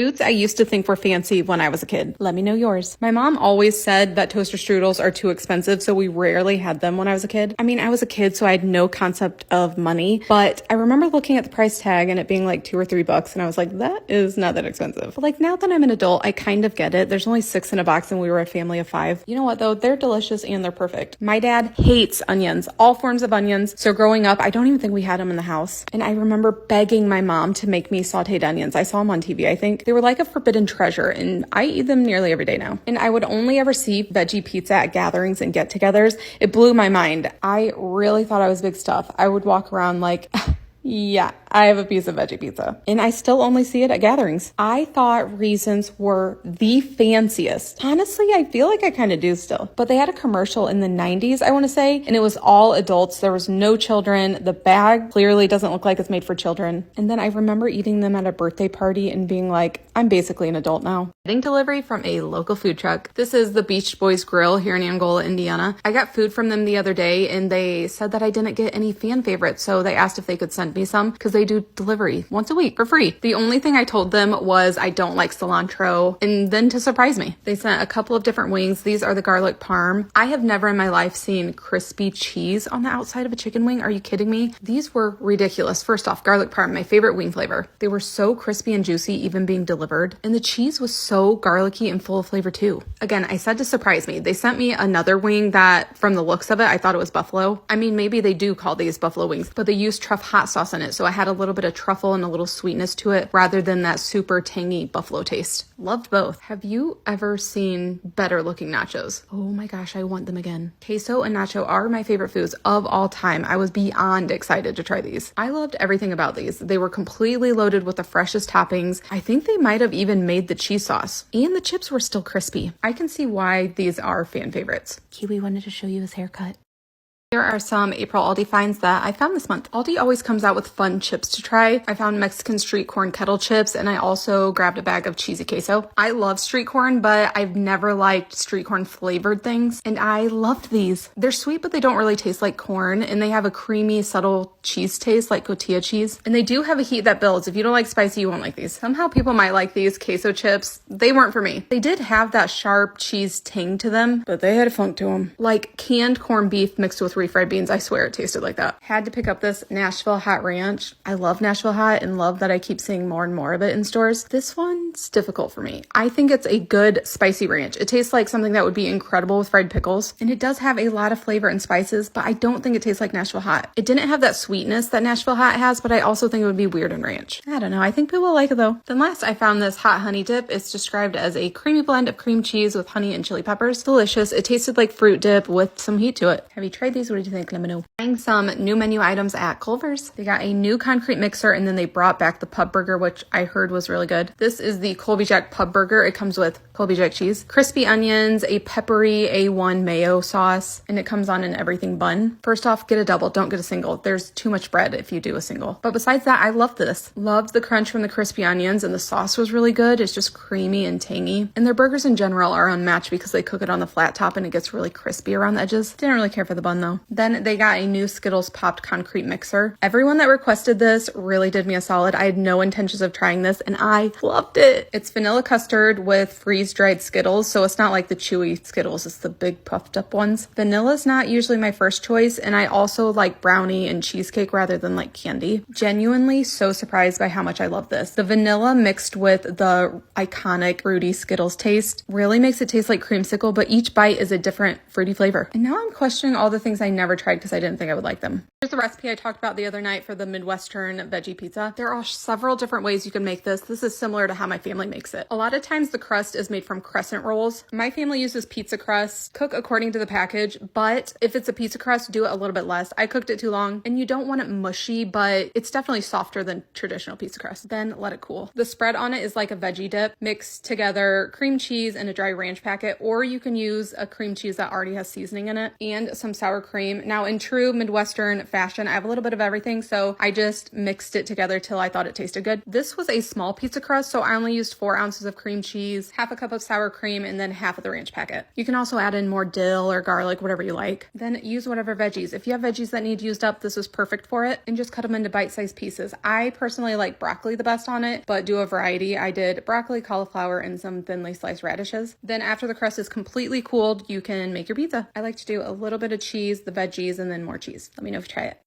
Foods I used to think were fancy when I was a kid. Let me know yours. My mom always said that toaster strudels are too expensive, so we rarely had them when I was a kid. I mean, I was a kid, so I had no concept of money, but I remember looking at the price tag and it being like $2 or $3, and I was like, that is not that expensive. But like now that I'm an adult, I kind of get it. There's only 6 in a box and we were a family of 5. You know what though? They're delicious and they're perfect. My dad hates onions, all forms of onions. So growing up, I don't even think we had them in the house. And I remember begging my mom to make me sauteed onions. I saw them on TV, I think. They were like a forbidden treasure, and I eat them nearly every day now. And I would only ever see Veggie Pizza at gatherings and get-togethers. It blew my mind. I really thought I was big stuff. I would walk around like, yeah, I have a piece of Veggie Pizza. And I still only see it at gatherings. I thought Reasons were the fanciest. Honestly, I feel like I kind of do still. But they had a commercial in the 90s, I want to say, and it was all adults. There was no children. The bag clearly doesn't look like it's made for children. And then I remember eating them at a birthday party and being like, I'm basically an adult now. Getting delivery from a local food truck. This is the Beach Boys Grill here in Angola, Indiana. I got food from them the other day and they said that I didn't get any fan favorites. So they asked if they could send me some because they do delivery once a week for free. The only thing I told them was I don't like cilantro, and then to surprise me, they sent a couple of different wings. These are the garlic parm. I have never in my life seen crispy cheese on the outside of a chicken wing. Are you kidding me? These were ridiculous. First off, garlic parm, my favorite wing flavor. They were so crispy and juicy even being delivered, and the cheese was so garlicky and full of flavor too. Again, I said to surprise me. They sent me another wing that from the looks of it, I thought it was buffalo. I mean, maybe they do call these buffalo wings, but they use truff hot sauce in it, so I had a little bit of truffle and a little sweetness to it rather than that super tangy buffalo taste. Loved both. Have you ever seen better looking nachos? Oh my gosh, I want them again. Queso and nacho are my favorite foods of all time. I was beyond excited to try these. I loved everything about these. They were completely loaded with the freshest toppings. I think they might have even made the cheese sauce, and the chips were still crispy. I can see why these are fan favorites. Kiwi wanted to show you his haircut. Here are some April Aldi finds that I found this month. Aldi always comes out with fun chips to try. I found Mexican street corn kettle chips, and I also grabbed a bag of cheesy queso. I love street corn, but I've never liked street corn flavored things, and I loved these. They're sweet, but they don't really taste like corn, and they have a creamy, subtle cheese taste like cotija cheese, and they do have a heat that builds. If you don't like spicy, you won't like these. Somehow people might like these queso chips. They weren't for me. They did have that sharp cheese tang to them, but they had a funk to them. Like canned corned beef mixed with refried beans. I swear it tasted like that. Had to pick up this Nashville Hot Ranch. I love Nashville Hot and love that I keep seeing more and more of it in stores. This one's difficult for me. I think it's a good spicy ranch. It tastes like something that would be incredible with fried pickles, and it does have a lot of flavor and spices, but I don't think it tastes like Nashville Hot. It didn't have that sweetness that Nashville Hot has, but I also think it would be weird in ranch. I don't know. I think people will like it though. Then last, I found this hot honey dip. It's described as a creamy blend of cream cheese with honey and chili peppers. Delicious. It tasted like fruit dip with some heat to it. Have you tried these? What did you think? Let me know. Buying some new menu items at Culver's. They got a new concrete mixer, and then they brought back the pub burger, which I heard was really good. This is the Colby Jack pub burger. It comes with Colby Jack cheese, crispy onions, a peppery A1 mayo sauce, and it comes on an everything bun. First off, get a double. Don't get a single. There's too much bread if you do a single. But besides that, I loved this. Loved the crunch from the crispy onions, and the sauce was really good. It's just creamy and tangy. And their burgers in general are unmatched because they cook it on the flat top and it gets really crispy around the edges. Didn't really care for the bun though. Then they got a new Skittles popped concrete mixer. Everyone that requested this really did me a solid. I had no intentions of trying this and I loved it. It's vanilla custard with freeze-dried Skittles, so it's not like the chewy Skittles, it's the big puffed up ones. Vanilla's not usually my first choice, and I also like brownie and cheesecake rather than like candy. Genuinely so surprised by how much I love this. The vanilla mixed with the iconic fruity Skittles taste really makes it taste like creamsicle, but each bite is a different fruity flavor. And now I'm questioning all the things I never tried because I didn't think I would like them. Here's the recipe I talked about the other night for the Midwestern veggie pizza. There are several different ways you can make this. This is similar to how my family makes it. A lot of times the crust is made from crescent rolls. My family uses pizza crust. Cook according to the package, but if it's a pizza crust, do it a little bit less. I cooked it too long, and you don't want it mushy, but it's definitely softer than traditional pizza crust. Then let it cool. The spread on it is like a veggie dip. Mix together cream cheese and a dry ranch packet, or you can use a cream cheese that already has seasoning in it and some sour cream. Now in true Midwestern fashion, I have a little bit of everything, so I just mixed it together till I thought it tasted good. This was a small pizza crust, so I only only used 4 ounces of cream cheese, half a cup of sour cream, and then half of the ranch packet. You can also add in more dill or garlic, whatever you like. Then use whatever veggies. If you have veggies that need used up, this is perfect for it, and just cut them into bite-sized pieces. I personally like broccoli the best on it, but do a variety. I did broccoli, cauliflower, and some thinly sliced radishes. Then after the crust is completely cooled, you can make your pizza. I like to do a little bit of cheese, the veggies, and then more cheese. Let me know if you try it.